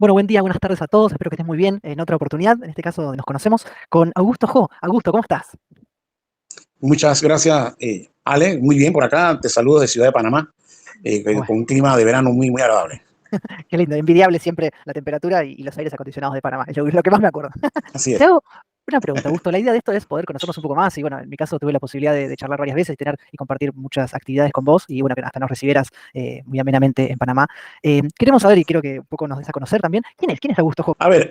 Bueno, buen día, buenas tardes a todos. Espero que estés muy bien en otra oportunidad, en este caso nos conocemos con Augusto Jo. Augusto, ¿cómo estás? Muchas gracias, Ale. Muy bien por acá. Te saludo de Ciudad de Panamá, Bueno, con un clima de verano muy agradable. qué lindo, envidiable siempre la temperatura y los aires acondicionados de Panamá, es lo que más me acuerdo. Así Te es. hago una pregunta, Augusto. La idea de esto es poder conocernos un poco más y bueno, en mi caso tuve la posibilidad de charlar varias veces y compartir muchas actividades con vos y bueno, que hasta nos recibieras muy amenamente en Panamá. Queremos saber y quiero que un poco nos des a conocer también, ¿quién es Augusto Jo? A ver,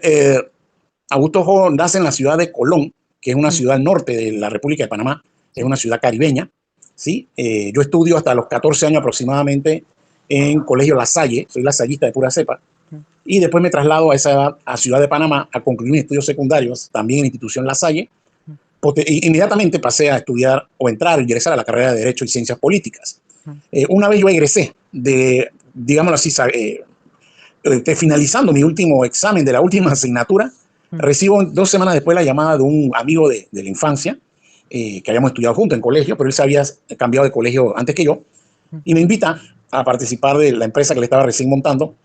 Augusto Jo nace en la ciudad de Colón, que es una Mm, ciudad al norte de la República de Panamá. Es sí, una ciudad caribeña. ¿Sí? Yo estudio hasta los 14 años aproximadamente en Colegio La Salle. Soy lasallista de pura cepa. mm, Y después me traslado a esa edad a Ciudad de Panamá a concluir mis estudios secundarios, también en la institución La Salle. mm, Inmediatamente pasé a estudiar o entrar, ingresar a la carrera de Derecho y Ciencias Políticas. mm, Una vez yo egresé de, digámoslo así, finalizando mi último examen de la última asignatura, mm, recibo 2 semanas después la llamada de un amigo de la infancia, que habíamos estudiado juntos en colegio, pero él se había cambiado de colegio antes que yo, mm, y me invita a participar de la empresa que le estaba recién montando,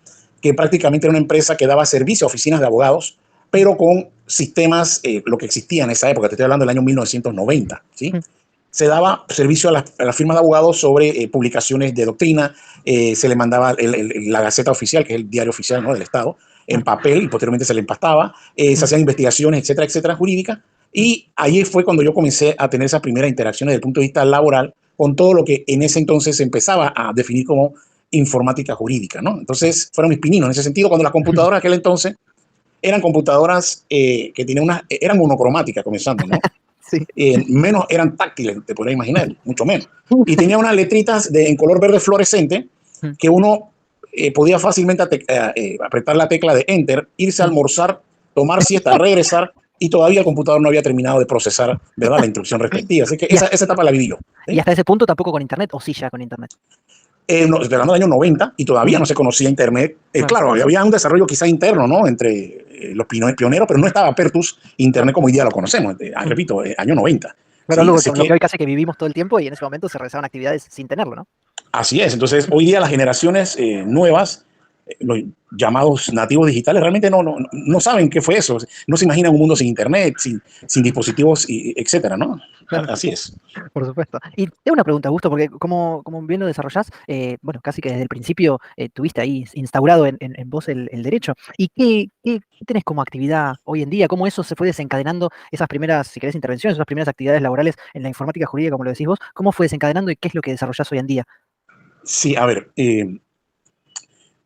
que prácticamente era una empresa que daba servicio a oficinas de abogados, mm, pero con sistemas, lo que existía en esa época, te estoy hablando del año 1990, ¿sí? mm, Se daba servicio a la firma de abogados sobre publicaciones de doctrina, se le mandaba la Gaceta Oficial, que es el diario oficial, ¿no?, del Estado, en claro, papel y posteriormente se le empastaba, se mm, hacían investigaciones, etcétera, etcétera, jurídicas, mm, y ahí fue cuando yo comencé a tener esas primeras interacciones desde el punto de vista laboral con todo lo que en ese entonces se empezaba a definir como informática jurídica, ¿no? claro. Entonces fueron mis pininos en ese sentido, cuando las computadoras de aquel entonces eran computadoras que tenían eran monocromáticas comenzando, ¿no? Sí. Menos eran táctiles, te podrías imaginar, mucho menos. Y tenía unas letritas en color verde fluorescente Mm, que uno podía fácilmente apretar la tecla de Enter, irse a mm. almorzar, tomar siesta, regresar, y todavía el computador no había terminado de procesar, ¿verdad?, la instrucción respectiva. Así que Y esa etapa la viví yo. Y ¿Sí? hasta ese punto tampoco con internet, o sí ya con internet. No, estoy hablando del año 90 y todavía Mm, no se conocía Internet. claro. Claro, había un desarrollo quizá interno, ¿no?, entre los pioneros, pero no estaba Apertus Internet Claro. como hoy día lo conocemos. Mm. Repito, año 90. Claro, ¿Sí? algo Así con lo que que hoy casi que vivimos todo el tiempo y en ese momento se realizaban actividades sin tenerlo, ¿no? así es. Entonces, hoy día las generaciones nuevas, los llamados nativos digitales, realmente no saben qué fue eso. No se imaginan un mundo sin Internet, sin dispositivos, etcétera, ¿no? Claro, Así es. por supuesto. Y tengo una pregunta, Augusto, porque como bien lo desarrollás, bueno, casi que desde el principio tuviste ahí instaurado en vos el derecho. ¿Y qué tenés como actividad hoy en día? ¿Cómo eso se fue desencadenando, esas primeras, si querés, intervenciones, esas primeras actividades laborales en la informática jurídica, como lo decís vos? ¿Cómo fue desencadenando y qué es lo que desarrollás hoy en día? Sí, a ver,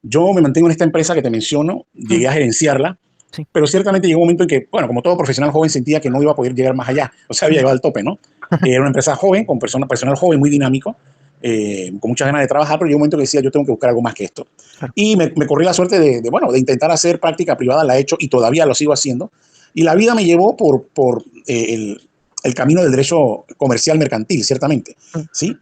yo me mantengo en esta empresa que te menciono, Mm, llegué a gerenciarla, sí. pero ciertamente llegó un momento en que, bueno, como todo profesional joven, sentía que no iba a poder llegar más allá. O sea, había Mm, llegado al tope, ¿no? Era una empresa joven, con personal joven, muy dinámico, con muchas ganas de trabajar, pero llegó un momento que decía, yo tengo que buscar algo más que esto. claro. Y me corrí la suerte bueno, de intentar hacer práctica privada, la he hecho y todavía lo sigo haciendo. Y la vida me llevó por el camino del derecho comercial mercantil, ciertamente. Mm, ¿Sí?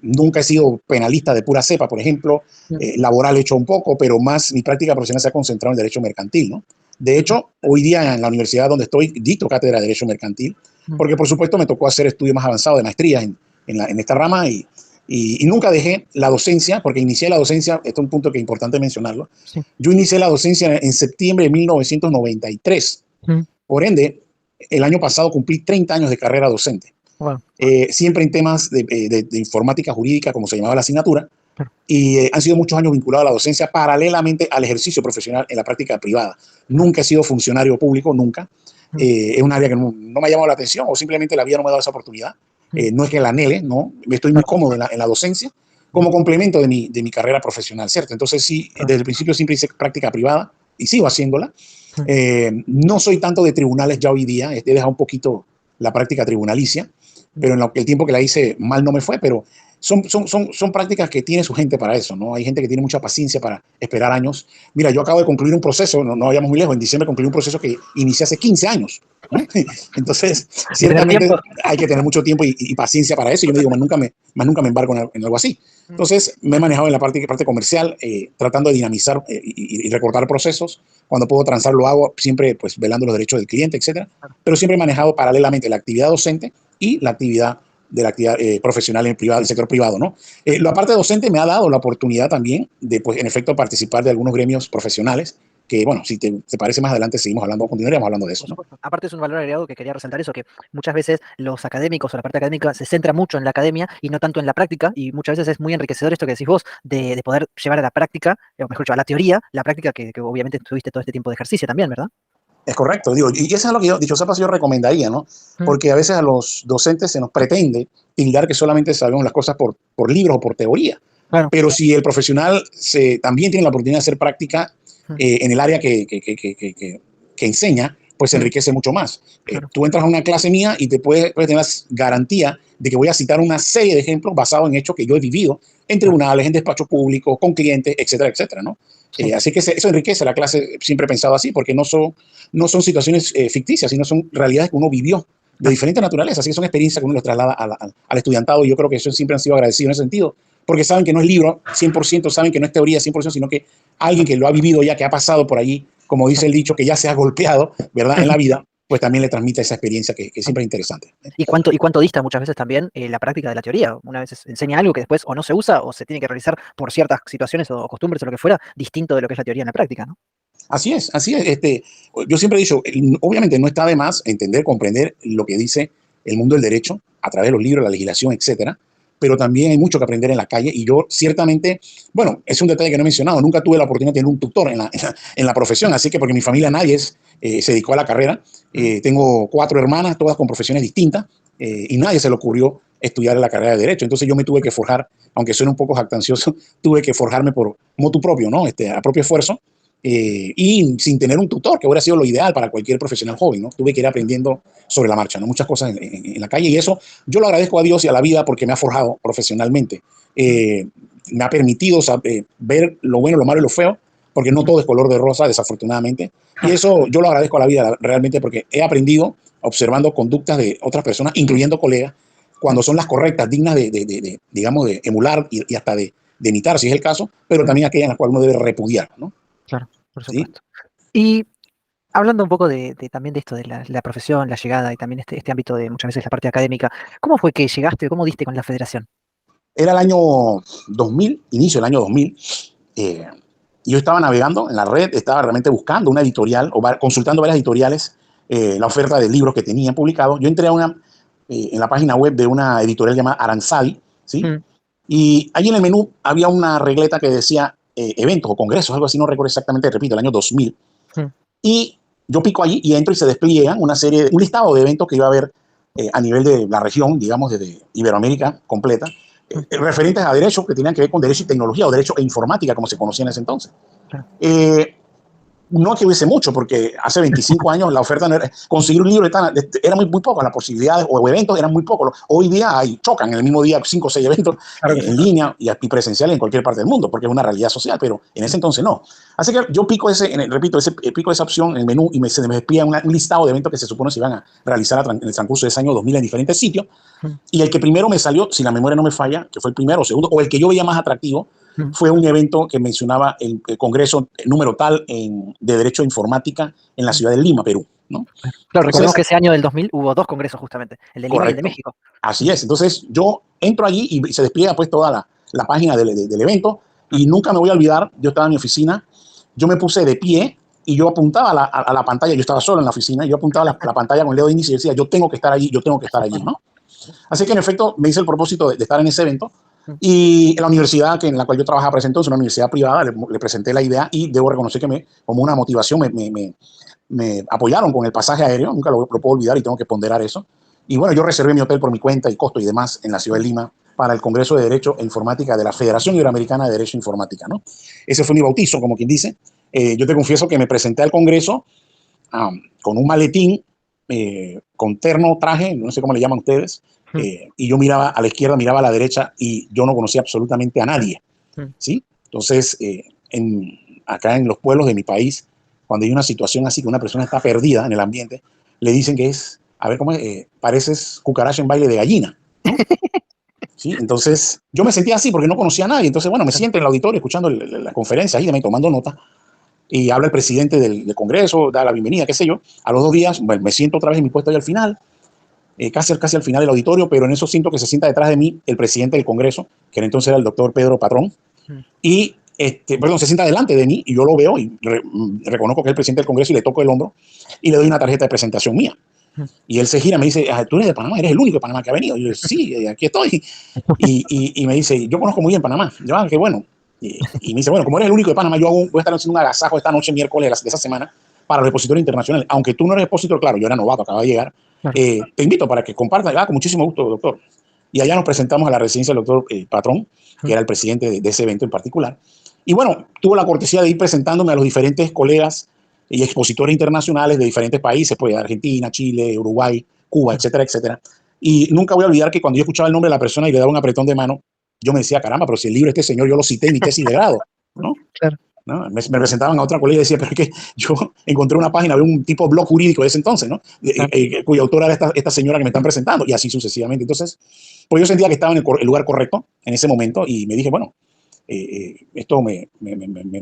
Nunca he sido penalista de pura cepa, por ejemplo. mm, Laboral he hecho un poco, pero más mi práctica profesional se ha concentrado en el derecho mercantil, ¿no? De mm, hecho, hoy día en la universidad donde estoy, dicto cátedra de derecho mercantil, mm, porque por supuesto me tocó hacer estudios más avanzados de maestría en esta rama y nunca dejé la docencia, porque inicié la docencia, esto es un punto que es importante mencionarlo, sí. yo inicié la docencia en septiembre de 1993, Mm, por ende, el año pasado cumplí 30 años de carrera docente, bueno, siempre en temas de informática jurídica, como se llamaba la asignatura, claro. y han sido muchos años vinculados a la docencia paralelamente al ejercicio profesional en la práctica privada. Claro. Nunca he sido funcionario público, nunca. Mm, Es un área que no me ha llamado la atención o simplemente la vida no me ha dado esa oportunidad. mm, No es que la anhele, no. Estoy muy claro. cómodo en la docencia Mm, como complemento de mi carrera profesional, ¿cierto? Entonces sí, claro. desde el principio siempre hice práctica privada y sigo haciéndola. Mm, No soy tanto de tribunales ya hoy día, he dejado un poquito la práctica tribunalicia, mm, pero el tiempo que la hice mal no me fue, pero son prácticas que tiene su gente para eso, ¿no? Hay gente que tiene mucha paciencia para esperar años. Mira, yo acabo de concluir un proceso, no vayamos muy lejos, en diciembre concluí un proceso que inicié hace 15 años, ¿no? Entonces, Hay que tener ciertamente tiempo. hay que tener mucho tiempo y paciencia para eso. Yo me digo, más nunca me embarco en algo así. Mm, Entonces, me he manejado en la parte comercial, tratando de dinamizar y recortar procesos. Cuando puedo transar, lo hago, siempre pues velando los derechos del cliente, etcétera. claro. Pero siempre he manejado paralelamente la actividad docente y la actividad de la actividad profesional en el sector privado, ¿no? La parte docente me ha dado la oportunidad también de, pues, en efecto, participar de algunos gremios profesionales que, bueno, si te parece más adelante seguimos hablando, continuaremos hablando de eso, Por ¿no? supuesto. Aparte es un valor agregado que quería resaltar eso, que muchas veces los académicos o la parte académica se centra mucho en la academia y no tanto en la práctica, y muchas veces es muy enriquecedor esto que decís vos, de poder llevar a la práctica, o mejor dicho, a la teoría, la práctica que obviamente tuviste todo este tiempo de ejercicio también, ¿verdad? Es correcto, digo, y eso es lo que yo, dicho sea paso, yo recomendaría, ¿no? Mm, Porque a veces a los docentes se nos pretende tildar que solamente sabemos las cosas por libros o por teoría. claro. Pero si el profesional también tiene la oportunidad de hacer práctica Mm, en el área que enseña, pues se mm, enriquece mucho más. claro. Tú entras a una clase mía y puedes tener la garantía de que voy a citar una serie de ejemplos basados en hechos que yo he vivido en Claro. tribunales, en despachos públicos, con clientes, etcétera, etcétera, ¿no? Sí. Así que eso enriquece la clase, siempre he pensado así, porque no son situaciones ficticias, sino son realidades que uno vivió de Claro. diferente naturaleza, así que son experiencias que uno les traslada al estudiantado, y yo creo que eso siempre han sido agradecidos en ese sentido, porque saben que no es libro 100%, saben que no es teoría 100%, sino que alguien Claro. que lo ha vivido ya, que ha pasado por allí, como dice Claro. el dicho, que ya se ha golpeado, ¿verdad?, en la vida, pues también le transmite esa experiencia que siempre es interesante. Y cuánto dista muchas veces también la práctica de la teoría. Una vez enseña algo que después o no se usa o se tiene que realizar por ciertas situaciones o costumbres o lo que fuera, distinto de lo que es la teoría en la práctica, ¿no? Así es, así es. Yo siempre he dicho, obviamente no está de más entender, comprender lo que dice el mundo del derecho a través de los libros, la legislación, etcétera, pero también hay mucho que aprender en la calle, y yo ciertamente, bueno, es un detalle que no he mencionado, nunca tuve la oportunidad de tener un tutor en la profesión, así que porque mi familia nadie se dedicó a la carrera. Mm, Tengo 4 hermanas, todas con profesiones distintas, y nadie se le ocurrió estudiar la carrera de Derecho, entonces yo me tuve que forjar, aunque suene un poco jactancioso, tuve que forjarme por motu propio, ¿no? A propio esfuerzo, y sin tener un tutor, que hubiera sido lo ideal para cualquier profesional joven, ¿no? Tuve que ir aprendiendo sobre la marcha, ¿no? Muchas cosas en la calle, y eso yo lo agradezco a Dios y a la vida porque me ha forjado profesionalmente. mm, Me ha permitido ver lo bueno, lo malo y lo feo, porque no mm. todo es color de rosa, desafortunadamente. Y eso yo lo agradezco a la vida realmente, porque he aprendido observando conductas de otras personas, incluyendo colegas, Mm, cuando son las correctas, dignas digamos, de emular y hasta de imitar, si es el caso, pero mm, también aquellas en las cuales uno debe repudiar, ¿no? claro, por ¿Sí? supuesto. Y hablando un poco también de esto, de la profesión, la llegada y también este ámbito de muchas veces la parte académica, ¿cómo fue que llegaste, cómo diste con la federación? Era el año 2000, inicio del año 2000. eh, yo estaba navegando en la red, estaba realmente buscando una editorial o consultando varias editoriales, la oferta de libros que tenían publicados. Yo entré en la página web de una editorial llamada Aranzabi, ¿sí? Mm, Y allí en el menú había una regleta que decía eventos o congresos, algo así, no recuerdo exactamente, repito, el año 2000. mm, Y yo pico allí y entro y se despliegan un listado de eventos que iba a haber a nivel de la región, digamos, desde Iberoamérica completa, mm, referentes a derechos que tenían que ver con derecho y tecnología, o derecho e informática, como se conocía en ese entonces. claro, Eh, no que hubiese mucho, porque hace 25 años la oferta no era, conseguir un libro era muy poco, las posibilidades o eventos eran muy pocos. Hoy día chocan en el mismo día 5 o 6 eventos claro que sí. en línea y presenciales en cualquier parte del mundo, porque es una realidad social, pero en ese Mm, entonces no. Así que yo repito, pico esa opción en el menú y se me despía un listado de eventos que se supone se iban a realizar en el transcurso de ese año 2000 en diferentes sitios, mm, y el que primero me salió, si la memoria no me falla, que fue el primero o segundo, o el que yo veía más atractivo, mm. fue un evento que mencionaba el Congreso número tal de Derecho a Informática en la Mm, ciudad de Lima, Perú, ¿no? claro. Claro, recordemos Entonces, que ese año del 2000 hubo dos congresos justamente, el de Lima y el de correcto, México. así Mm, es. Entonces yo entro allí y se despliega pues toda la página del evento, y claro, nunca me voy a olvidar, yo estaba en mi oficina, yo me puse de pie y yo apuntaba a la pantalla, yo estaba solo en la oficina, yo apuntaba a la pantalla con el dedo índice y decía, yo tengo que estar allí, yo tengo que estar allí, ¿no? Así que en efecto me hice el propósito de estar en ese evento, mm, y en la universidad en la cual yo trabajaba para ese entonces, una universidad privada, le presenté la idea, y debo reconocer que como una motivación me apoyaron con el pasaje aéreo, nunca lo puedo olvidar y tengo que ponderar eso. Y bueno, yo reservé mi hotel por mi cuenta y costo y demás en la ciudad de mm, Lima para el Congreso de Derecho e Informática de la Federación Iberoamericana de Derecho e Informática, ¿no? Ese fue mi bautizo, como quien dice. Yo te confieso que me presenté al Congreso con un maletín, con terno, traje, no sé cómo le llaman ustedes, mm, y yo miraba a la izquierda, miraba a la derecha, y yo no conocía absolutamente a nadie, mm. ¿sí? Entonces, acá en los pueblos de mi país, cuando hay una situación así, que una persona está perdida en el ambiente, le dicen que es, a ver, ¿cómo es? Pareces cucaracha en baile de gallina, ¿no? ¿Sí? Entonces, yo me sentía así porque no conocía a nadie. Entonces, bueno, me Claro. siento en el auditorio escuchando la conferencia ahí, tomando nota, y habla el presidente del Congreso, da la bienvenida, qué sé yo. A los 2 días, bueno, me siento otra vez en mi puesto ahí al final, casi al final del auditorio, pero en eso siento que se sienta detrás de mí el presidente del Congreso, que entonces era el doctor Pedro Patrón, y perdón, se sienta delante de mí y yo lo veo y reconozco que es el presidente del Congreso y le toco el hombro y le doy una tarjeta de presentación mía. Y él se gira y me dice, tú eres de Panamá, eres el único de Panamá que ha venido. Y yo, sí, aquí estoy. Y me dice, yo conozco muy bien Panamá. Yo, qué bueno. Y me dice, bueno, como eres el único de Panamá, voy a estar haciendo un agasajo esta noche, miércoles de esa semana, para los depositarios internacionales. Aunque tú no eres depositor, claro, yo era novato, acaba de llegar. Claro. Te invito para que compartas. Con muchísimo gusto, doctor. Y allá nos presentamos a la residencia del doctor Patrón, que era el presidente de ese evento en particular. Y bueno, tuvo la cortesía de ir presentándome a los diferentes colegas y expositores internacionales de diferentes países, pues Argentina, Chile, Uruguay, Cuba, etcétera, etcétera. Y nunca voy a olvidar que cuando yo escuchaba el nombre de la persona y le daba un apretón de mano, yo me decía, caramba, pero si el libro de este señor yo lo cité en mi tesis de grado, ¿no? Claro. ¿No? Me presentaban a otra colega y decía, pero es que yo encontré una página de un tipo de blog jurídico de ese entonces, ¿no? Cuya autora era esta señora que me están presentando, y así sucesivamente. Entonces, pues yo sentía que estaba en el lugar correcto en ese momento y me dije, bueno, esto me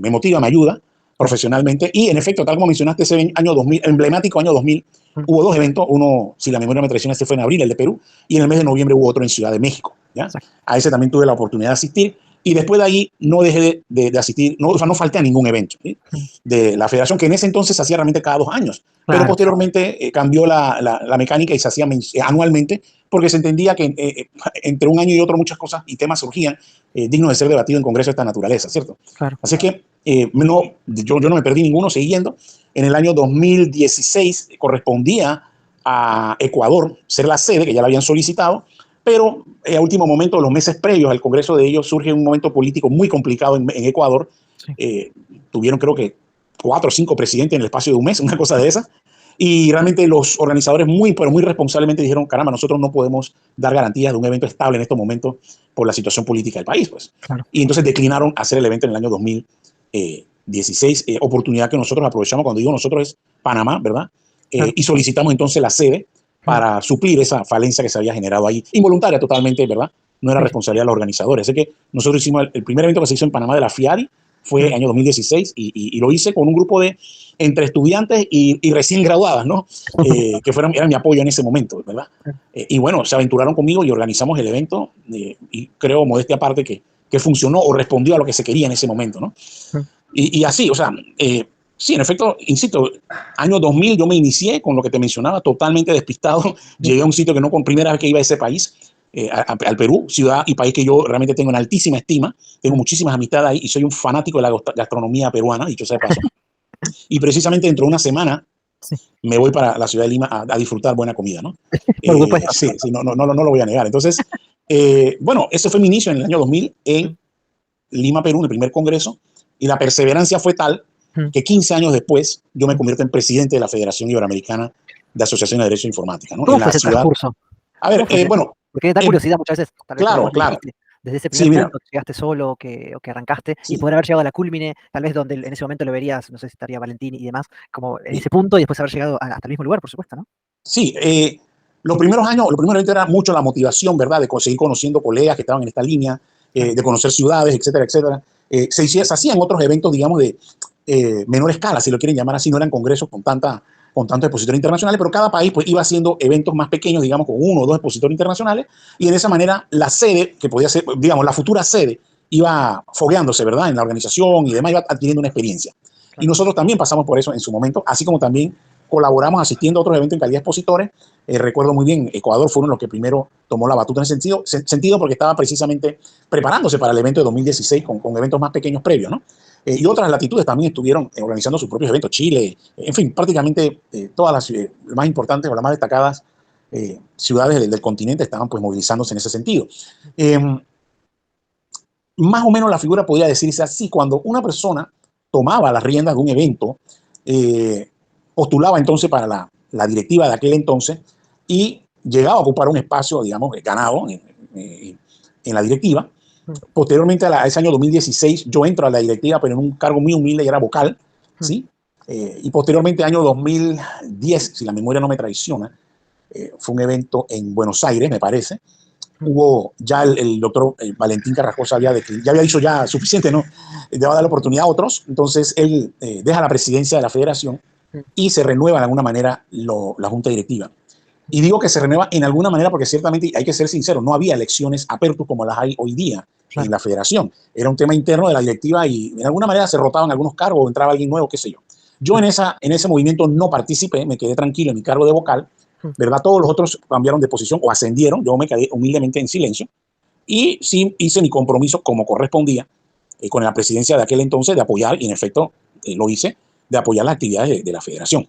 motiva, me ayuda profesionalmente. Y en efecto, tal como mencionaste, ese año 2000, emblemático año 2000, hubo dos eventos. Uno, si la memoria me traiciona, este fue en abril, el de Perú, y en el mes de noviembre hubo otro en Ciudad de México. ¿Ya? A ese también tuve la oportunidad de asistir. Y después de ahí no dejé de asistir, o sea, no falté a ningún evento, ¿sí? De la federación, que en ese entonces se hacía realmente cada 2 años. Claro. Pero posteriormente cambió la mecánica y se hacía anualmente, porque se entendía que entre un año y otro muchas cosas y temas surgían dignos de ser debatidos en congresos de esta naturaleza, ¿cierto? Claro. Así que yo no me perdí ninguno, seguí yendo. En el año 2016 correspondía a Ecuador ser la sede, que ya la habían solicitado, pero a último momento, los meses previos al congreso de ellos, surge un momento político muy complicado en Ecuador. Sí. Tuvieron, creo que, 4 o 5 presidentes en el espacio de un mes, una cosa de esa. Y realmente los organizadores pero muy responsablemente dijeron, caramba, nosotros no podemos dar garantías de un evento estable en estos momentos por la situación política del país. Pues. Claro. Y entonces declinaron hacer el evento en el año 2016, oportunidad que nosotros aprovechamos. Cuando digo nosotros es Panamá, ¿verdad? Claro. Y solicitamos entonces la sede para suplir esa falencia que se había generado ahí, involuntaria totalmente, ¿verdad? No era responsabilidad de los organizadores. Así que nosotros hicimos el primer evento que se hizo en Panamá de la FIARI, fue el año 2016, y lo hice con un grupo de entre estudiantes y recién graduadas, ¿no? Que eran mi apoyo en ese momento, ¿verdad? Y bueno, se aventuraron conmigo y organizamos el evento, y creo, modestia aparte, que funcionó o respondió a lo que se quería en ese momento, ¿no? Y así, o sea, sí, en efecto, insisto, año 2000 yo me inicié con lo que te mencionaba, totalmente despistado. Llegué a un sitio que no, con primera vez que iba a ese país, al Perú, ciudad y país que yo realmente tengo en altísima estima. Tengo muchísimas amistades ahí y soy un fanático de la gastronomía peruana, dicho sea de paso. Y precisamente dentro de una semana me voy para la ciudad de Lima a disfrutar buena comida, ¿no? Sí, no lo voy a negar. Entonces, bueno, ese fue mi inicio en el año 2000 en Lima, Perú, en el primer congreso, y la perseverancia fue tal que 15 años después yo me convierto en presidente de la Federación Iberoamericana de Asociaciones de Derecho de Informática, ¿no? ¿Cómo fue ese transcurso? A ver, bueno. Porque me da curiosidad muchas veces. Claro. Desde ese primer punto que llegaste solo o que arrancaste, y poder haber llegado a la cúlmine, tal vez donde en ese momento lo verías, no sé si estaría Valentín y demás, como en ese punto, y después haber llegado hasta el mismo lugar, por supuesto, ¿no? Sí, los primeros años era mucho la motivación, ¿verdad? De seguir conociendo colegas que estaban en esta línea, de conocer ciudades, etcétera, etcétera. Se hacían otros eventos, digamos, de menor escala, si lo quieren llamar así, no eran congresos con tantos expositores internacionales, pero cada país pues iba haciendo eventos más pequeños, digamos, con 1 o 2 expositores internacionales, y en esa manera la sede, que podía ser, digamos, la futura sede, iba fogueándose, ¿verdad?, en la organización y demás, iba adquiriendo una experiencia. Claro. Y nosotros también pasamos por eso en su momento, así como también colaboramos asistiendo a otros eventos en calidad de expositores. Recuerdo muy bien, Ecuador fueron los que primero tomó la batuta en ese sentido porque estaba precisamente preparándose para el evento de 2016 con eventos más pequeños previos, ¿no? Y otras latitudes también estuvieron organizando sus propios eventos, Chile, en fin, prácticamente todas las más importantes o las más destacadas ciudades del continente estaban pues movilizándose en ese sentido. Más o menos la figura podría decirse así: cuando una persona tomaba las riendas de un evento, postulaba entonces para la directiva de aquel entonces y llegaba a ocupar un espacio, digamos, ganado en la directiva. Posteriormente a ese año 2016 yo entro a la directiva, pero en un cargo muy humilde, y era vocal, ¿sí? Y posteriormente año 2010, si la memoria no me traiciona, fue un evento en Buenos Aires, me parece. Hubo ya el doctor Valentín Carrascosa ya había dicho ya suficiente, ¿no? Le va a dar la oportunidad a otros. Entonces él deja la presidencia de la federación y se renueva de alguna manera la junta directiva. Y digo que se renueva en alguna manera porque ciertamente hay que ser sincero, no había elecciones apertas como las hay hoy día en la federación. Era un tema interno de la directiva y en alguna manera se rotaban algunos cargos o entraba alguien nuevo, qué sé yo. Yo en ese movimiento no participé, me quedé tranquilo en mi cargo de vocal, ¿verdad? Todos los otros cambiaron de posición o ascendieron, yo me quedé humildemente en silencio y sí hice mi compromiso como correspondía con la presidencia de aquel entonces de apoyar, y en efecto lo hice, de apoyar las actividades de la federación.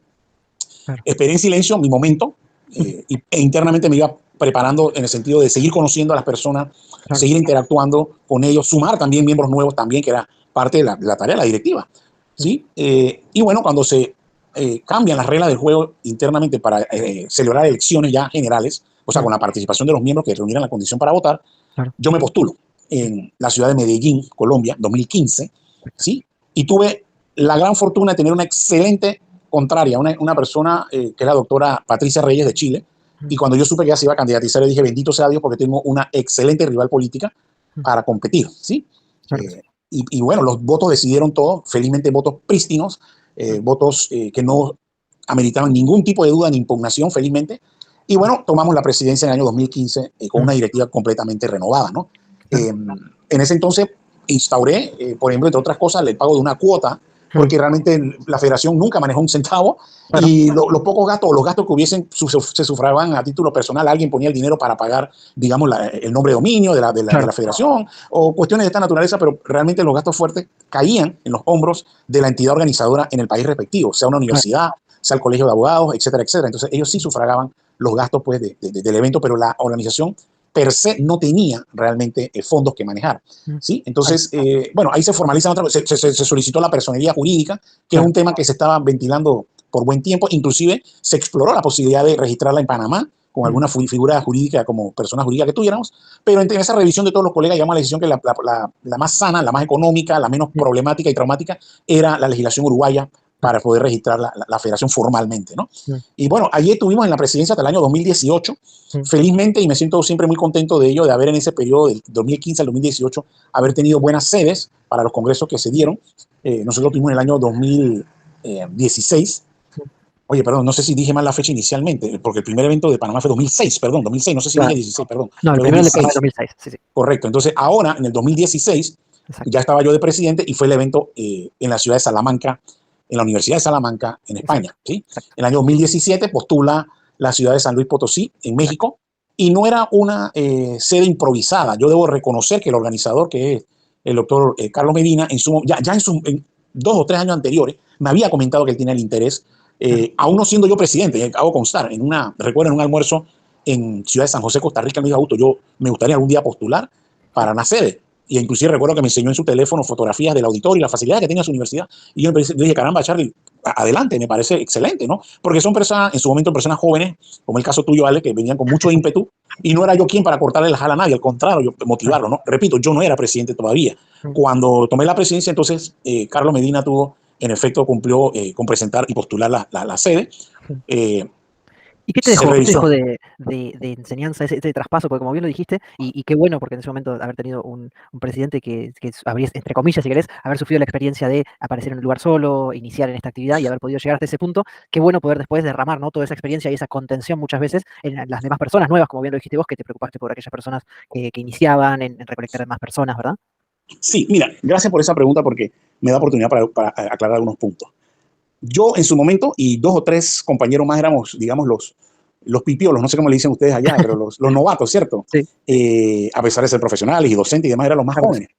Claro. Esperé en silencio mi momento e internamente me iba preparando en el sentido de seguir conociendo a las personas, Claro. seguir interactuando con ellos, sumar también miembros nuevos también, que era parte de la tarea de la directiva. ¿Sí? Y bueno, cuando se cambian las reglas del juego internamente para celebrar elecciones ya generales, o sea, con la participación de los miembros que reunieran la condición para votar, Claro. yo me postulo en la ciudad de Medellín, Colombia, 2015, ¿sí? Y tuve la gran fortuna de tener una excelente contraria, una persona que es la doctora Patricia Reyes de Chile, y cuando yo supe que ella se iba a candidatizar, le dije, bendito sea Dios, porque tengo una excelente rival política para competir, ¿sí? Claro. Y bueno, los votos decidieron todo, felizmente votos prístinos, votos que no ameritaban ningún tipo de duda ni impugnación, felizmente. Y bueno, tomamos la presidencia en el año 2015 con una directiva completamente renovada, ¿no? En ese entonces instauré, por ejemplo, entre otras cosas, el pago de una cuota, porque realmente la federación nunca manejó un centavo, Claro. y los pocos gastos o los gastos que hubiesen se sufragaban a título personal. Alguien ponía el dinero para pagar, digamos, el nombre de dominio de la federación o cuestiones de esta naturaleza, pero realmente los gastos fuertes caían en los hombros de la entidad organizadora en el país respectivo, sea una universidad, sea el colegio de abogados, etcétera, etcétera. Entonces ellos sí sufragaban los gastos pues, del evento, pero la organización per se no tenía realmente fondos que manejar. ¿Sí? Entonces, bueno, ahí se formaliza se solicitó la personería jurídica, que es un tema que se estaba ventilando por buen tiempo. Inclusive se exploró la posibilidad de registrarla en Panamá con alguna figura jurídica como persona jurídica que tuviéramos, pero en esa revisión de todos los colegas llamamos a la decisión que la más sana, la más económica, la menos problemática y traumática era la legislación uruguaya para poder registrar la federación formalmente, ¿no? Y bueno, allí estuvimos en la presidencia hasta el año 2018, felizmente, y me siento siempre muy contento de ello, de haber en ese periodo del 2015 al 2018, haber tenido buenas sedes para los congresos que se dieron. Nosotros tuvimos en el año 2016, oye, perdón, no sé si dije mal la fecha inicialmente, porque el primer evento de Panamá fue 2006, perdón, 2006, no sé si dije 16, perdón. No, el fue primero 2006. de Panamá 2006, sí, sí. Correcto, entonces ahora, en el 2016, ya estaba yo de presidente y fue el evento en la ciudad de Salamanca, en la Universidad de Salamanca, en España. ¿Sí? En el año 2017 postula la ciudad de San Luis Potosí, en México, y no era una sede improvisada. Yo debo reconocer que el organizador, que es el doctor Carlos Medina, en 2 o 3 años anteriores, me había comentado que él tenía el interés, aún no siendo yo presidente, hago constar, recuerdo en un almuerzo en Ciudad de San José, Costa Rica, me dijo, Augusto, yo me gustaría algún día postular para una sede. Y inclusive recuerdo que me enseñó en su teléfono fotografías del auditorio y la facilidad que tenía su universidad. Y yo dije, caramba, Charlie, adelante, me parece excelente, ¿no? Porque son personas, en su momento, personas jóvenes, como el caso tuyo, Ale, que venían con mucho ímpetu, y no era yo quien para cortarle la jala a nadie, al contrario, yo motivarlo, ¿no? Repito, yo no era presidente todavía. Cuando tomé la presidencia, entonces, Carlos Medina en efecto, cumplió con presentar y postular la sede. ¿Y qué te dejó de enseñanza ese traspaso? Porque como bien lo dijiste, y qué bueno, porque en ese momento haber tenido un presidente que habría, entre comillas, si querés, haber sufrido la experiencia de aparecer en un lugar solo, iniciar en esta actividad y haber podido llegar hasta ese punto, qué bueno poder después derramar, ¿no?, toda esa experiencia y esa contención muchas veces en las demás personas nuevas, como bien lo dijiste vos, que te preocupaste por aquellas personas que iniciaban, en recolectar más personas, ¿verdad? Sí, mira, gracias por esa pregunta porque me da oportunidad para aclarar algunos puntos. Yo en su momento y 2 o 3 compañeros más éramos, digamos, los pipiolos, no sé cómo le dicen ustedes allá, pero los novatos, ¿cierto? Sí. A pesar de ser profesionales y docentes y demás, eran los más Claro. jóvenes.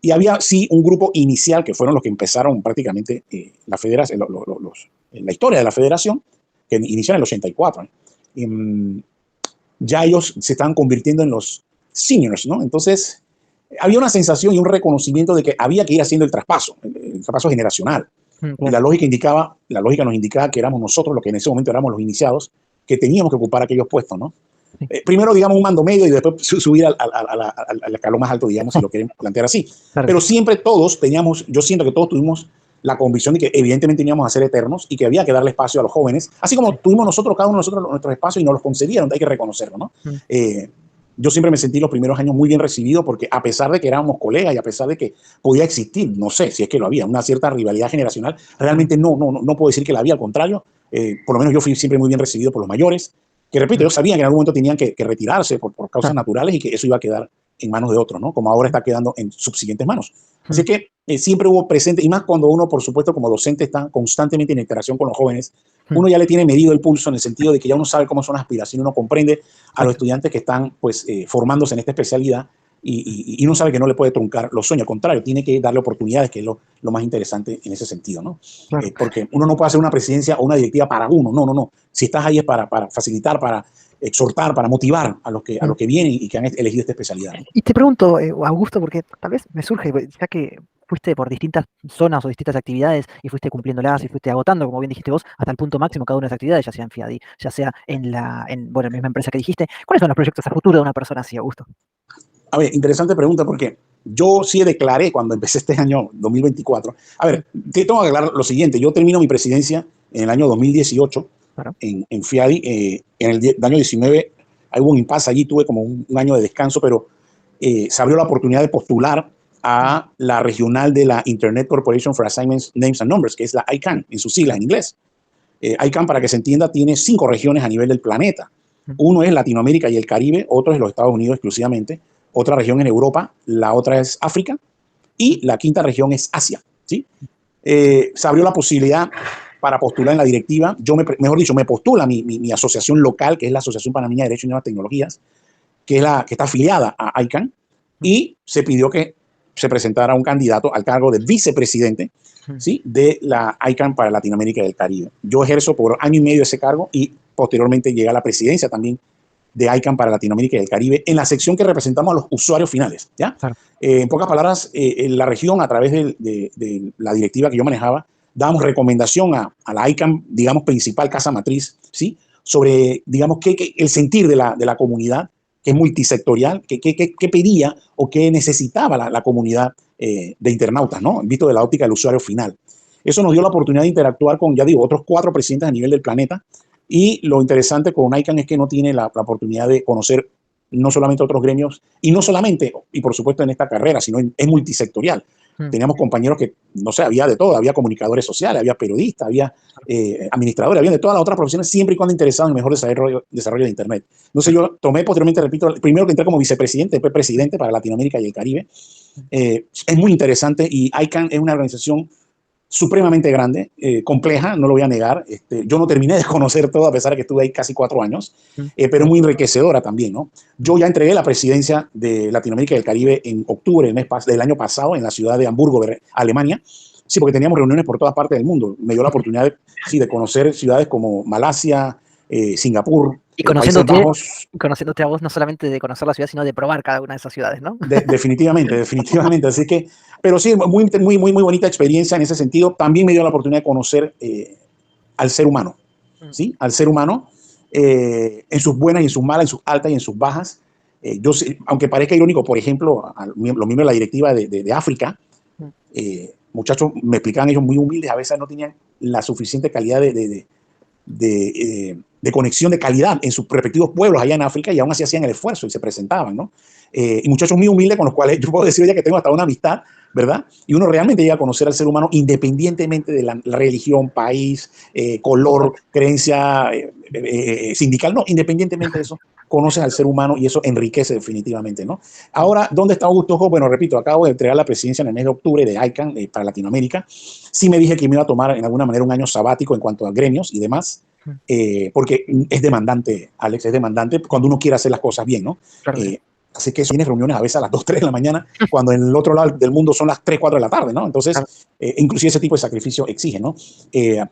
Y había, sí, un grupo inicial que fueron los que empezaron prácticamente la federación, la historia de la federación, que inició en el 84. Ya ellos se estaban convirtiendo en los seniors, ¿no? Entonces, había una sensación y un reconocimiento de que había que ir haciendo el traspaso generacional. Y la lógica nos indicaba que éramos nosotros los que en ese momento éramos los iniciados, que teníamos que ocupar aquellos puestos, ¿no? Primero, digamos, un mando medio y después subir al escalón más alto, digamos, si lo quieren plantear así. Claro. Pero siempre todos teníamos, yo siento que todos tuvimos la convicción de que evidentemente teníamos a ser eternos y que había que darle espacio a los jóvenes, así como tuvimos nosotros, cada uno de nosotros, nuestros espacios y nos los concedieron, hay que reconocerlo, ¿no? Yo siempre me sentí los primeros años muy bien recibido porque a pesar de que éramos colegas y a pesar de que podía existir, no sé si es que lo había, una cierta rivalidad generacional, realmente no puedo decir que la había, al contrario, por lo menos yo fui siempre muy bien recibido por los mayores, que repito, ellos sabían que en algún momento tenían que retirarse por causas naturales y que eso iba a quedar en manos de otros, ¿no? Como ahora está quedando en subsiguientes manos. Así que siempre hubo presente, y más cuando uno, por supuesto, como docente está constantemente en interacción con los jóvenes, uno ya le tiene medido el pulso en el sentido de que ya uno sabe cómo son las aspiraciones, uno comprende a los estudiantes que están pues formándose en esta especialidad y uno sabe que no le puede truncar los sueños, al contrario, tiene que darle oportunidades, que es lo más interesante en ese sentido, ¿no? Claro. Porque uno no puede hacer una presidencia o una directiva para uno, no. Si estás ahí es para facilitar, para exhortar, para motivar a los que vienen y que han elegido esta especialidad, ¿no? Y te pregunto, Augusto, porque tal vez me surge, ya que fuiste por distintas zonas o distintas actividades y fuiste cumpliéndolas y fuiste agotando, como bien dijiste vos, hasta el punto máximo cada una de las actividades, ya sea en FIADI, ya sea bueno, en la misma empresa que dijiste. ¿Cuáles son los proyectos a futuro de una persona así, Augusto? A ver, interesante pregunta porque yo sí declaré cuando empecé este año 2024. A ver, te tengo que aclarar lo siguiente. Yo termino mi presidencia en el año 2018 Claro. en FIADI. En el año 19 hubo un impasse allí, tuve como un año de descanso, pero se abrió la oportunidad de postular a la regional de la Internet Corporation for Assignments, Names and Numbers, que es la ICANN, en sus siglas en inglés. ICANN, para que se entienda, tiene 5 regiones a nivel del planeta. Uno es Latinoamérica y el Caribe, otro es los Estados Unidos exclusivamente, otra región en Europa, la otra es África y la quinta región es Asia, ¿sí? Se abrió la posibilidad para postular en la directiva. Mejor dicho, me postula mi asociación local, que es la Asociación Panameña de Derecho y Nuevas Tecnologías, que está afiliada a ICANN, y se pidió que se presentara un candidato al cargo de vicepresidente, ¿sí?, de la ICANN para Latinoamérica y el Caribe. Yo ejerzo por año y medio ese cargo y posteriormente llega a la presidencia también de ICANN para Latinoamérica y el Caribe en la sección que representamos a los usuarios finales, ¿ya? Claro. En pocas palabras, en la región, a través de la directiva que yo manejaba, dábamos recomendación a la ICANN, digamos, principal casa matriz, ¿sí?, sobre, digamos, el sentir de la comunidad, que es multisectorial, qué pedía o qué necesitaba la comunidad de internautas, ¿no?, visto de la óptica del usuario final. Eso nos dio la oportunidad de interactuar con, ya digo, otros 4 presidentes a nivel del planeta. Y lo interesante con ICANN es que no tiene la oportunidad de conocer no solamente otros gremios, y no solamente, y por supuesto en esta carrera, sino es multisectorial. Teníamos compañeros que, no sé, había de todo, había comunicadores sociales, había periodistas, había administradores, había de todas las otras profesiones, siempre y cuando interesados en el mejor desarrollo de Internet. Entonces yo tomé posteriormente, repito, primero que entré como vicepresidente, después presidente para Latinoamérica y el Caribe. Es muy interesante y ICANN es una organización supremamente grande, compleja, no lo voy a negar. Yo no terminé de conocer todo, a pesar de que estuve ahí casi 4 años, pero muy enriquecedora también, ¿no? Yo ya entregué la presidencia de Latinoamérica y el Caribe en octubre del año pasado en la ciudad de Hamburgo, Alemania. Sí, porque teníamos reuniones por todas partes del mundo. Me dio la oportunidad de conocer ciudades como Malasia, Singapur, Y Países Bajos. conociéndote a vos, no solamente de conocer la ciudad, sino de probar cada una de esas ciudades, ¿no? Definitivamente, definitivamente. Así que, pero sí, muy bonita experiencia en ese sentido. También me dio la oportunidad de conocer al ser humano, ¿sí? Al ser humano, en sus buenas y en sus malas, en sus altas y en sus bajas. Aunque parezca irónico, por ejemplo, los miembros de la directiva de África, muchachos, me explicaban ellos muy humildes, a veces no tenían la suficiente calidad de conexión de calidad en sus respectivos pueblos allá en África, y aún así hacían el esfuerzo y se presentaban, ¿no? Y muchachos muy humildes con los cuales yo puedo decir ya que tengo hasta una amistad, ¿verdad? Y uno realmente llega a conocer al ser humano independientemente de la religión, país, color, creencia sindical, no, independientemente de eso, conoces al ser humano y eso enriquece definitivamente, ¿no? Ahora, ¿dónde está Augusto Hope? Bueno, repito, acabo de entregar la presidencia en el mes de octubre de ICANN para Latinoamérica. Sí me dije que me iba a tomar en alguna manera un año sabático en cuanto a gremios y demás, porque es demandante, Alex, es demandante cuando uno quiere hacer las cosas bien, ¿no? Claro que sí. Así que tienes reuniones a veces a las 2, 3 de la mañana, cuando en el otro lado del mundo son las 3, 4 de la tarde, ¿no? Entonces, Claro. inclusive ese tipo de sacrificio exige, ¿no?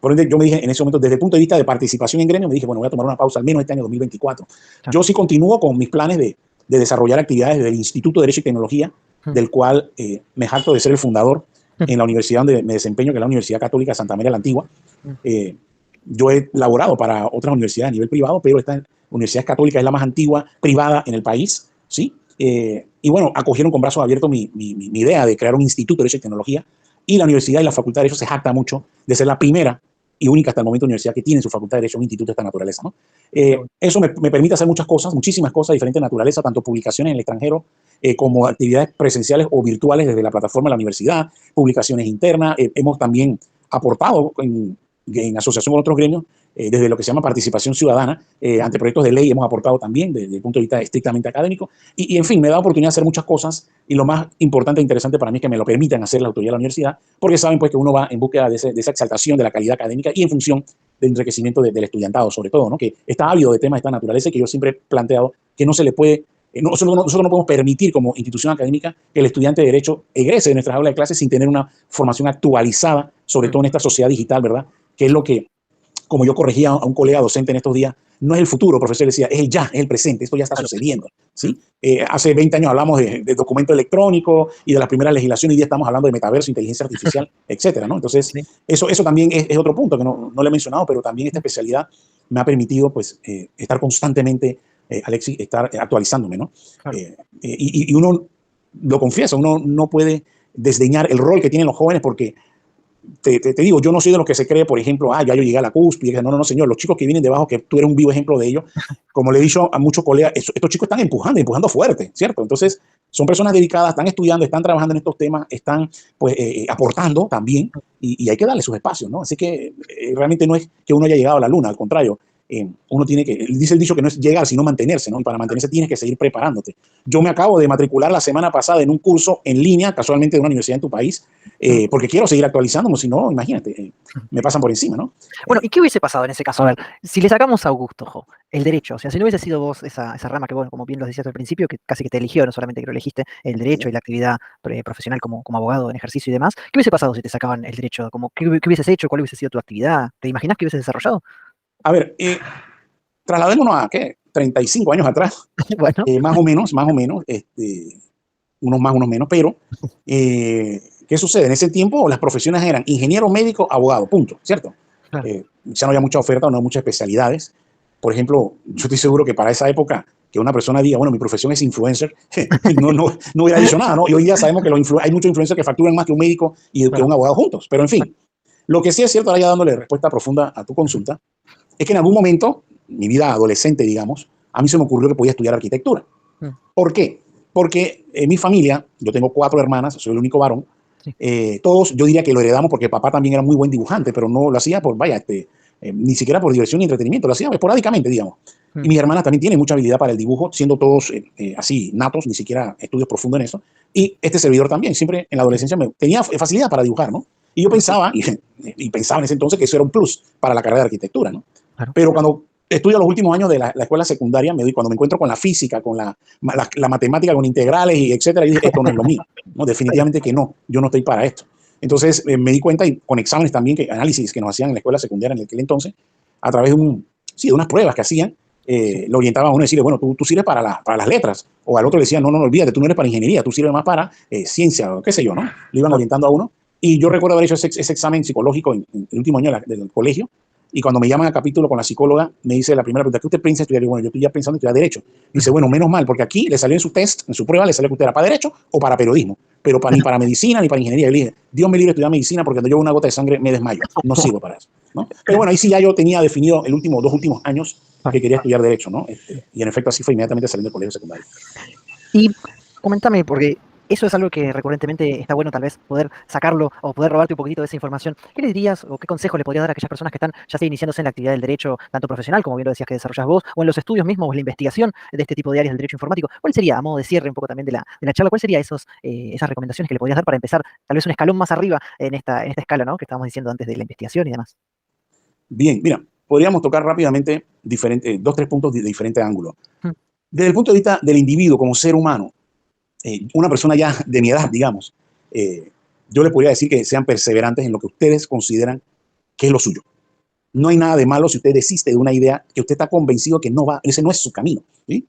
Por ende, yo me dije en ese momento, desde el punto de vista de participación en gremio, me dije, bueno, voy a tomar una pausa al menos este año 2024. Claro. Yo sí continúo con mis planes de desarrollar actividades del Instituto de Derecho y Tecnología, del cual me jacto de ser el fundador en la universidad donde me desempeño, que es la Universidad Católica de Santa María la Antigua. Yo he laborado para otras universidades a nivel privado, pero esta Universidad Católica es la más antigua privada en el país, ¿sí? Y bueno, acogieron con brazos abiertos mi idea de crear un instituto de Derecho y Tecnología, y la universidad y la Facultad de Derecho se jacta mucho de ser la primera y única hasta el momento universidad que tiene en su Facultad de Derecho un instituto de esta naturaleza, ¿no? Eso me permite hacer muchas cosas, muchísimas cosas de diferente naturaleza, tanto publicaciones en el extranjero como actividades presenciales o virtuales desde la plataforma de la universidad, publicaciones internas. Hemos también aportado en asociación con otros gremios desde lo que se llama participación ciudadana, ante proyectos de ley hemos aportado también desde el punto de vista estrictamente académico, y en fin, me da oportunidad de hacer muchas cosas, y lo más importante e interesante para mí es que me lo permitan hacer la autoridad de la universidad, porque saben pues que uno va en búsqueda de esa exaltación de la calidad académica y en función del enriquecimiento del estudiantado, sobre todo, ¿no? Que está ávido de temas de esta naturaleza y que yo siempre he planteado que no se le puede, nosotros no podemos permitir como institución académica que el estudiante de Derecho egrese de nuestras aulas de clases sin tener una formación actualizada, sobre todo en esta sociedad digital, ¿verdad? Que es lo que, como yo corregía a un colega docente en estos días, no es el futuro, profesor, decía, es el ya, es el presente, esto ya está sucediendo, ¿sí? Hace 20 años hablamos de documento electrónico y de las primeras legislaciones, y ya estamos hablando de metaverso, inteligencia artificial, etcétera, ¿no? Entonces, Sí. eso también es otro punto que no le he mencionado, pero también esta especialidad me ha permitido, pues, estar constantemente, Alexis, estar actualizándome, ¿no? Claro. Y uno, lo confiesa, uno no puede desdeñar el rol que tienen los jóvenes porque te digo, yo no soy de los que se cree, por ejemplo, ya yo llegué a la cúspide. No, señor, los chicos que vienen debajo, que tú eres un vivo ejemplo de ello, como le he dicho a muchos colegas, estos chicos están empujando fuerte, ¿cierto? Entonces, son personas dedicadas, están estudiando, están trabajando en estos temas, están pues aportando también, y hay que darle sus espacios, ¿no? Así que realmente no es que uno haya llegado a la luna, al contrario. Uno tiene que, dice el dicho que no es llegar, sino mantenerse, ¿no? Y para mantenerse tienes que seguir preparándote. Yo me acabo de matricular la semana pasada en un curso en línea, casualmente de una universidad en tu país, porque quiero seguir actualizándome, si no, imagínate, me pasan por encima, ¿no? Bueno, ¿y qué hubiese pasado en ese caso? A ver, si le sacamos a Augusto, Jo, el derecho, o sea, si no hubiese sido vos esa rama que, bueno, como bien lo decías al principio, que casi que te eligió, no solamente que lo elegiste, el derecho y la actividad profesional como abogado en ejercicio y demás, ¿qué hubiese pasado si te sacaban el derecho? Como, ¿qué hubieses hecho? ¿Cuál hubiese sido tu actividad? ¿Te imaginas que hubieses desarrollado? A ver, trasladémonos a, ¿qué? 35 años atrás, Bueno, más o menos, unos más, unos menos, pero ¿qué sucede? En ese tiempo las profesiones eran ingeniero, médico, abogado, punto, ¿cierto? claro. Ya no había mucha oferta, no había muchas especialidades. Por ejemplo, yo estoy seguro que para esa época que una persona diga, bueno, mi profesión es influencer, no hubiera dicho nada, ¿no? Y hoy día sabemos que hay muchos influencers que facturan más que un médico y que Claro. un abogado juntos, pero en fin. Lo que sí es cierto, ahora ya dándole respuesta profunda a tu consulta, es que en algún momento, mi vida adolescente, digamos, a mí se me ocurrió que podía estudiar arquitectura. Mm, ¿Por qué? Porque en mi familia, yo tengo 4 hermanas, soy el único varón, sí. todos yo diría que lo heredamos porque papá también era muy buen dibujante, pero no lo hacía por, vaya, ni siquiera por diversión ni entretenimiento, lo hacía esporádicamente, digamos. Y Mm, mis hermanas también tienen mucha habilidad para el dibujo, siendo todos así natos, ni siquiera estudios profundos en eso. Y este servidor también, siempre en la sí. adolescencia tenía facilidad para dibujar, ¿no? Y yo pensaba, y pensaba en ese entonces que eso era un plus para la carrera de arquitectura, ¿no? Claro. Pero cuando estudio los últimos años de la escuela secundaria, cuando me encuentro con la física, con la matemática, con integrales y etcétera, yo dije, esto no es lo mío, ¿no? Definitivamente que no, yo no estoy para esto. Entonces me di cuenta, y con exámenes también, análisis que nos hacían en la escuela secundaria en aquel entonces, a través de unas pruebas que hacían, Sí. lo orientaban a uno a decirle, bueno, tú sirves para las letras, o al otro le decían, no, olvídate, tú no eres para ingeniería, tú sirves más para ciencia, o qué sé yo, ¿no? Le iban Claro. orientando a uno. Y yo recuerdo haber hecho ese examen psicológico en el último año del colegio, y cuando me llaman a capítulo con la psicóloga, me dice la primera pregunta, ¿qué usted piensa estudiar? Y bueno, yo estoy ya pensando en estudiar Derecho. Dice, bueno, menos mal, porque aquí le salió en su test, en su prueba, le salió que usted era para Derecho o para Periodismo, pero ni para Medicina ni para Ingeniería. Y le dije, Dios me libre de estudiar Medicina porque cuando yo una gota de sangre me desmayo, no sirvo para eso, ¿no? Pero bueno, ahí sí ya yo tenía definido dos últimos años Claro. que quería estudiar Derecho, ¿no? Y en efecto así fue inmediatamente saliendo del colegio secundario. Y comentame, porque eso es algo que recurrentemente está bueno tal vez poder sacarlo o poder robarte un poquito de esa información. ¿Qué le dirías o qué consejos le podrías dar a aquellas personas que están ya sea iniciándose en la actividad del derecho, tanto profesional, como bien lo decías que desarrollas vos, o en los estudios mismos o en la investigación de este tipo de áreas del derecho informático? ¿Cuál sería, a modo de cierre un poco también de la charla, cuál sería esas recomendaciones que le podrías dar para empezar tal vez un escalón más arriba en esta escala, ¿no? Que estábamos diciendo antes de la investigación y demás? Bien, mira, podríamos tocar rápidamente dos, tres puntos de diferente ángulo. Mm, Desde el punto de vista del individuo como ser humano, una persona ya de mi edad, digamos, eh, yo le podría decir que sean perseverantes en lo que ustedes consideran que es lo suyo. No hay nada de malo si usted desiste de una idea que usted está convencido que no va, ese no es su camino, ¿sí?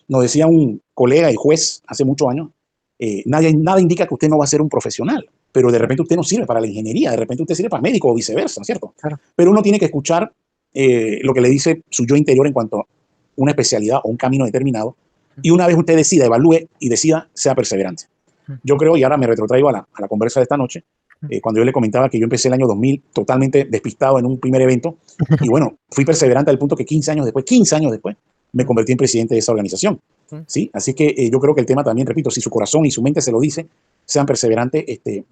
Nos decía un colega y juez hace muchos años, nada indica que usted no va a ser un profesional, pero de repente usted no sirve para la ingeniería, de repente usted sirve para médico o viceversa, ¿cierto? claro. Pero uno tiene que escuchar lo que le dice su yo interior en cuanto a una especialidad o un camino determinado, Mm, y una vez usted decida, evalúe y decida, sea perseverante. mm, Yo creo, y ahora me retrotraigo a la conversa de esta noche, mm. cuando yo le comentaba que yo empecé el año 2000 totalmente despistado en un primer evento, y bueno, fui perseverante al punto que 15 años después, me Mm, convertí en presidente de esa organización. mm, ¿Sí? Así que yo creo que el tema también, repito, si su corazón y su mente se lo dice, sean perseverantes,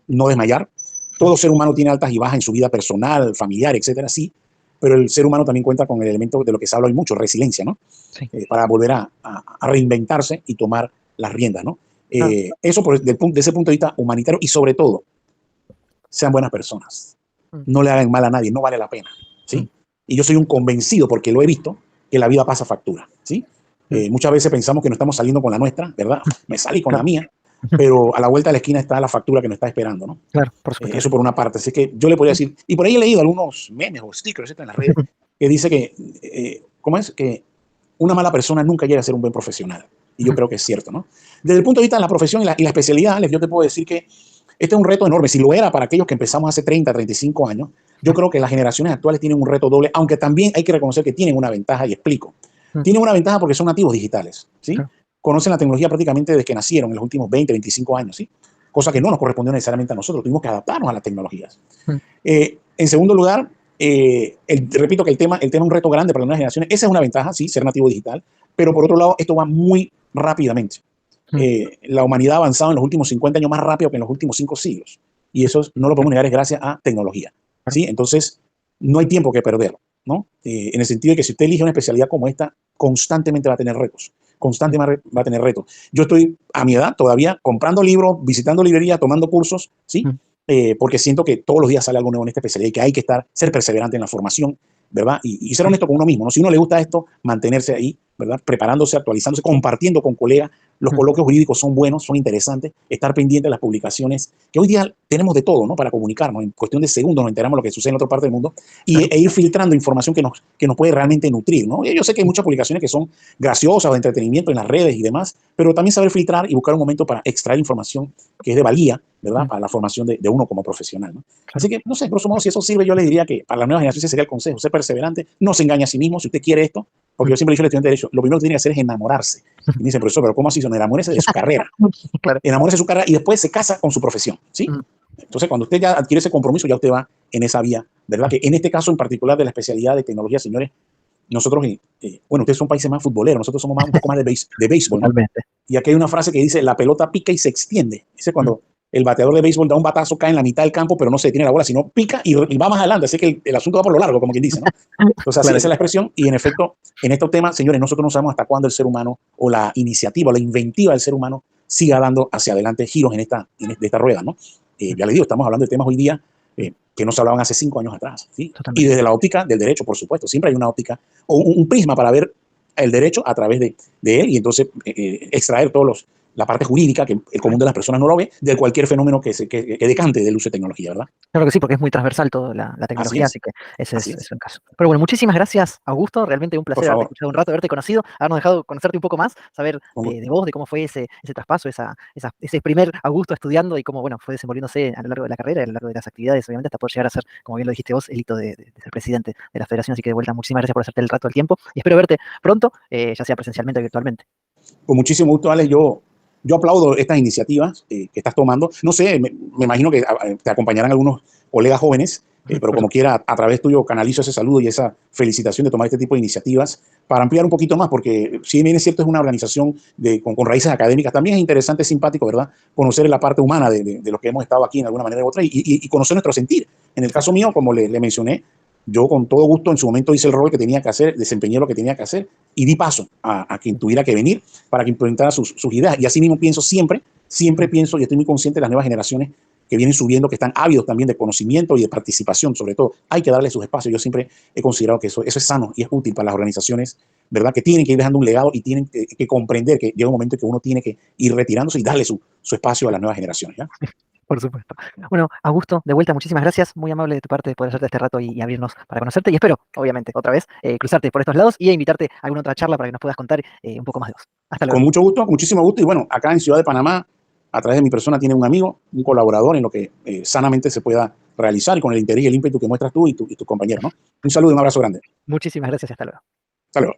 no desmayar. mm, Todo ser humano tiene altas y bajas en su vida personal, familiar, etcétera, sí, pero el ser humano también cuenta con el elemento de lo que se habla hoy mucho, resiliencia, ¿no? Sí. Para volver a reinventarse y tomar las riendas, ¿no? Claro. Eso de ese punto de vista humanitario y sobre todo, sean buenas personas. Mm, No le hagan mal a nadie, no vale la pena, mm, ¿sí? Y yo soy un convencido, porque lo he visto, que la vida pasa factura, ¿sí? mm, Muchas veces pensamos que no estamos saliendo con la nuestra, ¿verdad? mm. Me salí con la Claro. mía, Ujú. pero a la vuelta de la esquina está la factura que nos está esperando, ¿no? Claro, por supuesto que Eso sí. por una parte. Así que yo le podría Mm. decir, y por ahí he leído algunos memes o stickers en las redes que dice que, ¿cómo es? Que una mala persona nunca llega a ser un buen profesional. Y yo Ujú. creo que es cierto, ¿no? Desde el punto de vista de la profesión y la especialidad, Alex, yo te puedo decir que este es un reto enorme. Si lo era para aquellos que empezamos hace 30, 35 años, yo creo que las generaciones actuales tienen un reto doble, aunque también hay que reconocer que tienen una ventaja, y explico. Mm, Tienen una ventaja porque son nativos digitales, ¿sí? claro. Conocen la tecnología prácticamente desde que nacieron, en los últimos 20, 25 años, ¿sí? Cosa que Mm, no nos correspondió necesariamente a nosotros, tuvimos que adaptarnos a las tecnologías. mm, En segundo lugar, repito que el tema es un reto grande para las nuevas generaciones. Esa es una ventaja, sí, ser nativo digital, pero por otro lado, esto va muy rápidamente. mm, La humanidad ha avanzado en los últimos 50 años más rápido que en los últimos 5 siglos. Y eso no lo podemos claro, negar, es gracias a tecnología, claro. ¿sí? Entonces, no hay tiempo que perder, ¿no? En el sentido de que si usted elige una especialidad como esta, constantemente va a tener retos, Mm, constantemente va a tener retos. Yo estoy a mi edad todavía comprando libros, visitando librerías, tomando cursos, ¿sí? mm, Porque siento que todos los días sale algo nuevo en esta especialidad y que hay que ser perseverante en la formación, ¿verdad? Y ser mm, honesto con uno mismo, ¿no? Si uno le gusta esto, mantenerse ahí, ¿verdad? Preparándose, actualizándose, compartiendo con colegas. Los mm, coloquios jurídicos son buenos, son interesantes. Estar pendiente de las publicaciones, que hoy día tenemos de todo, ¿no? Para comunicarnos. En cuestión de segundos nos enteramos de lo que sucede en otra parte del mundo claro. e ir filtrando información que nos puede realmente nutrir, ¿no? Yo sé que hay Mm, muchas publicaciones que son graciosas o de entretenimiento en las redes y demás, pero también saber filtrar y buscar un momento para extraer información que es de valía, ¿verdad? mm, Para la formación de uno como profesional, ¿no? Así claro. que, no sé, grosso modo, si eso sirve, yo le diría que para la nueva generación ese sería el consejo: ser perseverante, no se engañe a sí mismo. Si usted quiere esto, porque Mm, yo siempre he dicho al estudiante de Derecho, lo primero que tiene que hacer es enamorarse. Y me dice, profesor, pero ¿cómo así? Enamórese de su carrera. claro. Enamórese de su carrera y después se casa con su profesión, ¿sí? Mm, Entonces, cuando usted ya adquiere ese compromiso, ya usted va en esa vía, ¿verdad? mm, Que en este caso en particular de la especialidad de tecnología, señores, nosotros, bueno, ustedes son países más futboleros, nosotros somos un poco más de béisbol, ¿no? totalmente. Y aquí hay una frase que dice, la pelota pica y se extiende. Dice Mm, cuando el bateador de béisbol da un batazo, cae en la mitad del campo, pero no se detiene la bola, sino pica y va más adelante. Así que el asunto va por lo largo, como quien dice, ¿no? Entonces, así, claro esa que es la sí. expresión. Y en efecto, en estos temas, señores, nosotros no sabemos hasta cuándo el ser humano o la iniciativa o la inventiva del ser humano siga dando hacia adelante giros de esta rueda, ¿no? Mm, Ya les digo, estamos hablando de temas hoy día mm, que no se hablaban hace 5 años atrás, ¿sí? Y totalmente. desde la óptica del derecho, por supuesto. Siempre hay una óptica o un prisma para ver el derecho a través de él y entonces extraer la parte jurídica que el común de las personas no lo ve, de cualquier fenómeno que decante del uso de tecnología, ¿verdad? Claro que sí, porque es muy transversal toda la Así tecnología, es, así que ese así es es. el caso. Pero bueno, muchísimas gracias, Augusto. Realmente un Por placer haberte favor, escuchado un rato, haberte conocido, habernos dejado conocerte un poco más, saber con, de vos, de cómo fue ese traspaso, ese primer Augusto estudiando y cómo bueno, fue desenvolviéndose a lo largo de la carrera, a lo largo de las actividades, obviamente, hasta poder llegar a ser, como bien lo dijiste vos, el hito de ser presidente de la federación. Así que de vuelta, muchísimas gracias por hacerte el rato del tiempo y espero verte pronto, ya sea presencialmente o virtualmente. con muchísimo gusto, Alex. Yo aplaudo estas iniciativas que estás tomando. No sé, me imagino que te acompañarán algunos colegas jóvenes, pero Por como supuesto. quiera, a través tuyo canalizo ese saludo y esa felicitación de tomar este tipo de iniciativas para ampliar un poquito más, porque si bien es cierto, es una organización con raíces académicas, también es interesante, simpático, ¿verdad? Conocer la parte humana de los que hemos estado aquí en alguna manera u otra y conocer nuestro sentir. En el Sí, caso mío, como le mencioné, yo con todo gusto en su momento hice el rol que tenía que hacer, desempeñé lo que tenía que hacer y di paso a quien tuviera que venir para que implementara sus ideas. Y así mismo pienso siempre, siempre mm, pienso y estoy muy consciente de las nuevas generaciones que vienen subiendo, que están ávidos también de conocimiento y de participación, sobre todo. Hay que darle sus espacios. Yo siempre he considerado que eso es sano y es útil para las organizaciones, ¿verdad? Que tienen que ir dejando un legado y tienen que comprender que llega un momento que uno tiene que ir retirándose y darle su espacio a las nuevas generaciones, ¿ya? por supuesto. Bueno, Augusto, de vuelta, muchísimas gracias. Muy amable de tu parte de poder hacerte este rato y abrirnos para conocerte. Y espero, obviamente, otra vez, cruzarte por estos lados y invitarte a alguna otra charla para que nos puedas contar un poco más de vos. Hasta Con luego. mucho gusto, con muchísimo gusto. Y bueno, acá en Ciudad de Panamá, a través de mi persona, tiene un amigo, un colaborador en lo que sanamente se pueda realizar y con el interés y el ímpetu que muestras tú y tu compañero, ¿no? Un saludo y un abrazo grande. Muchísimas gracias y hasta luego. Hasta luego.